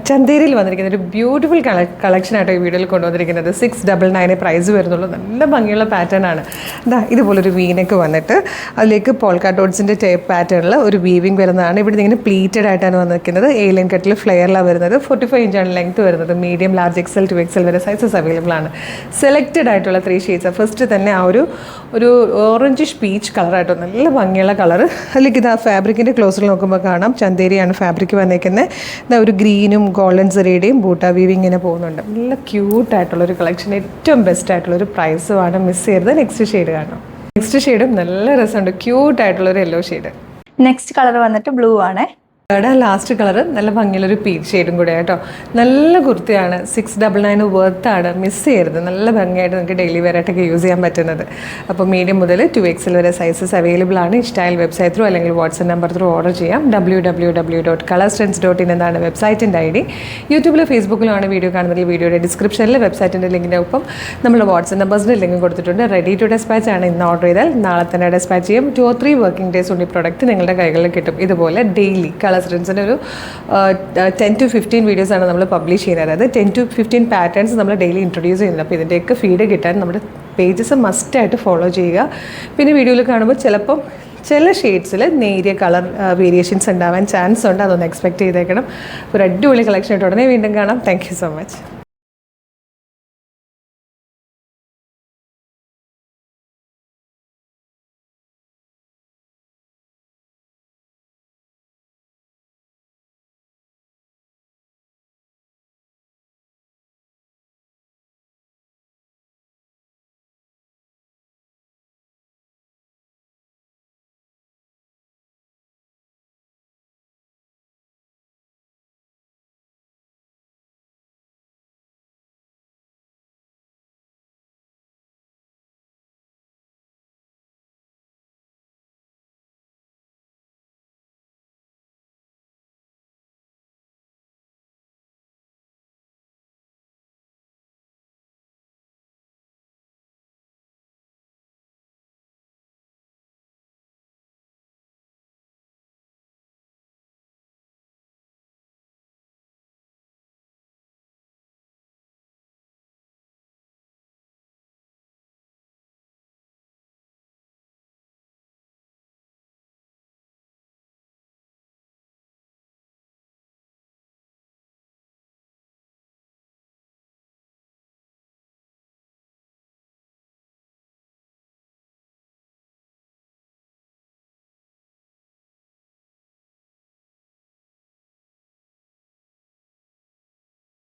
ചന്തേരിയിൽ വന്നിരിക്കുന്ന ഒരു ബ്യൂട്ടിഫുൾ കളക്ഷനായിട്ട് ഈ വീഡിയോയിൽ കൊണ്ടുവന്നിരിക്കുന്നത് 699 പ്രൈസ് വരുന്നുള്ളൂ. നല്ല ഭംഗിയുള്ള പാറ്റേൺ ആണ്. ഇതുപോലൊരു വീനൊക്കെ വന്നിട്ട് അതിലേക്ക് പോൾക്കാ ഡോട്ട്സിൻ്റെ ടൈപ്പ് പാറ്റേണിൽ ഒരു വീവിങ് വരുന്നതാണ്. ഇവിടെ ഇങ്ങനെ പ്ലീറ്റഡ് ആയിട്ടാണ് വന്നിരിക്കുന്നത്. ഏലിയൻ കട്ടിൽ ഫ്ലെയറിലാണ് വരുന്നത്. 45 ഇഞ്ചാണ് ലെങ്ത് വരുന്നത്. മീഡിയം, ലാർജ്, എക്സൽ, 2XL വരെ സൈസസ് അവൈലബിൾ ആണ്. സെലക്റ്റഡ് ആയിട്ടുള്ള 3 ഷെയ്ഡ്സ്. ഫസ്റ്റ് തന്നെ ആ ഒരു ഓറഞ്ചിഷ് പീച്ച് കളറായിട്ട് നല്ല ഭംഗിയുള്ള കളർ. അതിലേക്ക് ഇത് ആ ഫാബ്രിക്കിൻ്റെ ക്ലോസിൽ നോക്കുമ്പോൾ കാണാം ചന്തേരിയാണ് ഫാബ്രിക് വന്നേക്കുന്നത്. ഒരു ഗ്രീനും ഗോൾഡൻ സെറിയുടെയും ബൂട്ട വീവിങ്ങിനെ പോകുന്നുണ്ട്. നല്ല ക്യൂട്ടായിട്ടുള്ളൊരു കളക്ഷൻ, ഏറ്റവും ബെസ്റ്റ് ആയിട്ടുള്ളൊരു പ്രൈസുമാണ്. മിസ് ചെയ്യരുത്. നെക്സ്റ്റ് ഷെയ്ഡ് കാണാം. നെക്സ്റ്റ് ഷെയ്ഡും നല്ല രസമുണ്ട്. ക്യൂട്ടായിട്ടുള്ളൊരു യെല്ലോ ഷെയ്ഡ്. നെക്സ്റ്റ് കളർ വന്നിട്ട് ബ്ലൂ ആണ്. ലാസ്റ്റ് കളർ നല്ല ഭംഗിയുള്ളൊരു പീച്ച് ഷെയ്ഡും കൂടെ കേട്ടോ. നല്ല കുർത്തിയാണ്. 699 വെർത്താണ്. മിസ് ചെയ്യരുത്. നല്ല ഭംഗിയായിട്ട് നിങ്ങൾക്ക് ഡെയിലി വെയറായിട്ടൊക്കെ യൂസ് ചെയ്യാൻ പറ്റുന്നത്. അപ്പോൾ മീഡിയം മുതൽ 2XL വരെ സൈസസ് അവൈലബിൾ ആണ്. ഇഷ്ടമായാൽ വെബ്സൈറ്റ് ത്രൂ അല്ലെങ്കിൽ വാട്സ്ആപ്പ് നമ്പർ ത്രൂ ഓർഡർ ചെയ്യാം. www.colorstrends.in എന്നാണ് വെബ്സൈറ്റിൻ്റെ ID. യൂട്യൂബിലോ ഫേസ്ബുക്കിലോ ആണ് വീഡിയോ കാണുന്നതിൽ വീഡിയോയുടെ ഡിസ്ക്രിപ്ഷനിൽ വെബ്സൈറ്റിൻ്റെ ലിങ്കിൻ്റെ ഒപ്പം നമ്മൾ വാട്സ്ആപ്പ് നമ്പേഴ്സിൻ്റെ ലിങ്ക് കൊടുത്തിട്ടുണ്ട്. റെഡി ടു ഡെസ്പാച്ച് ആണ്. ഇന്ന് ഓർഡർ ചെയ്താൽ നാളെ തന്നെ ഡെസ്പാച്ച് ചെയ്യും. 2 or 3 വർക്കിംഗ് ഡേയ്സ് കൊണ്ട് ഈ പ്രൊഡക്റ്റ് നിങ്ങളുടെ കൈകളിൽ കിട്ടും. ഇതുപോലെ ഡെയിലി കളർസ്ട്രെൻസിൻ്റെ ഒരു 10 to 15 വീഡിയോസാണ് നമ്മൾ പബ്ലിഷ് ചെയ്യുന്നത്. അതായത് 10 to 15 പാറ്റേൺസ് നമ്മൾ ഡെയിലി ഇൻട്രൊഡ്യൂസ് ചെയ്യുന്നത്. അപ്പോൾ ഇതിൻ്റെയൊക്കെ ഫീഡ് കിട്ടാൻ നമ്മുടെ പേജസ് മസ്റ്റായിട്ട് ഫോളോ ചെയ്യുക. പിന്നെ വീഡിയോയിൽ കാണുമ്പോൾ ചിലപ്പം ചില ഷെയ്ഡ്സിൽ നേരിയ കളർ വേരിയേഷൻസ് ഉണ്ടാവാൻ ചാൻസ് ഉണ്ട്. അതൊന്ന് എക്സ്പെക്ട് ചെയ്തേക്കണം. ഒരു അടിപൊളി കളക്ഷൻ ആയിട്ട് ഉടനെ വീണ്ടും കാണാം. Thank you so much.